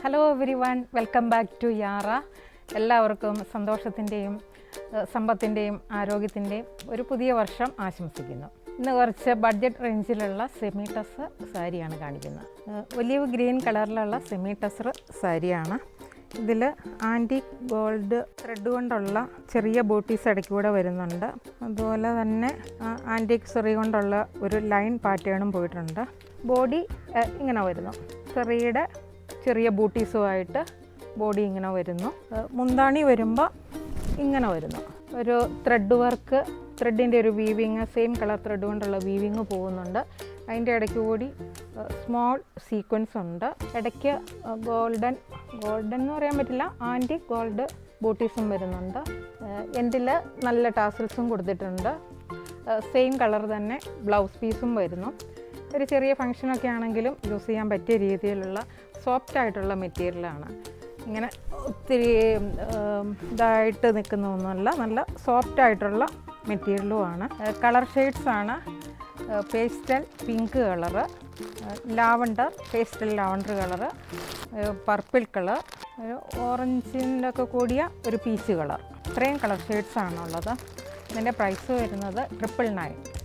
Hello everyone, welcome back to യാറ. എല്ലാവർക്കും സന്തോഷത്തിൻ്റെയും സമ്പത്തിൻ്റെയും ആരോഗ്യത്തിൻ്റെയും ഒരു പുതിയ വർഷം ആശംസിക്കുന്നു. ഇന്ന് കുറച്ച് ബഡ്ജറ്റ് റേഞ്ചിലുള്ള സെമി ടസർ സാരിയാണ് കാണിക്കുന്നത്. ഒലിവ് ഗ്രീൻ കളറിലുള്ള സെമി ടസർ സാരിയാണ്. ഇതിൽ ആൻറ്റിക് ഗോൾഡ് ത്രെഡ് കൊണ്ടുള്ള ചെറിയ ബൂട്ടീസ് ഇടയ്ക്കൂടെ വരുന്നുണ്ട്. അതുപോലെ തന്നെ ആൻറ്റിക് സെറി കൊണ്ടുള്ള ഒരു ലൈൻ പാറ്റേണും പോയിട്ടുണ്ട്. ബോഡി ഇങ്ങനെ വരുന്നു, സെറിയുടെ ചെറിയ ബൂട്ടീസുമായിട്ട് ബോഡി ഇങ്ങനെ വരുന്നു. മുന്താണി വരുമ്പോൾ ഇങ്ങനെ വരുന്നു. ഒരു ത്രെഡ് വർക്ക്, ത്രെഡിൻ്റെ ഒരു വീവിങ്, സെയിം കളർ ത്രെഡ് കൊണ്ടുള്ള വീവിങ് പോകുന്നുണ്ട്. അതിൻ്റെ ഇടയ്ക്ക് കൂടി സ്മോൾ സീക്വൻസ് ഉണ്ട്. ഇടയ്ക്ക് ഗോൾഡൻ എന്ന് പറയാൻ പറ്റില്ല, ആൻറ്റിക് ഗോൾഡ് ബൂട്ടീസും വരുന്നുണ്ട്. എൻഡിൽ നല്ല ടാസൽസും കൊടുത്തിട്ടുണ്ട്. സെയിം കളർ തന്നെ ബ്ലൗസ് പീസും വരുന്നു. ഒരു ചെറിയ ഫങ്ഷനൊക്കെ ആണെങ്കിലും യൂസ് ചെയ്യാൻ പറ്റിയ രീതിയിലുള്ള സോഫ്റ്റ് ആയിട്ടുള്ള മെറ്റീരിയലാണ്. ഇങ്ങനെ ഒത്തിരി ഇതായിട്ട് നിൽക്കുന്നതൊന്നുമല്ല, നല്ല സോഫ്റ്റ് ആയിട്ടുള്ള മെറ്റീരിയലുമാണ്. കളർ ഷെയ്ഡ്സാണ് pastel pink colour, lavender, pastel lavender colour, purple colour, ഒരു ഓറഞ്ചിൻ്റെ ഒക്കെ കൂടിയ ഒരു പീച്ച് കളർ. ഇത്രയും കളർ ഷെയ്ഡ്സാണുള്ളത്. ഇതിൻ്റെ പ്രൈസ് വരുന്നത് 999.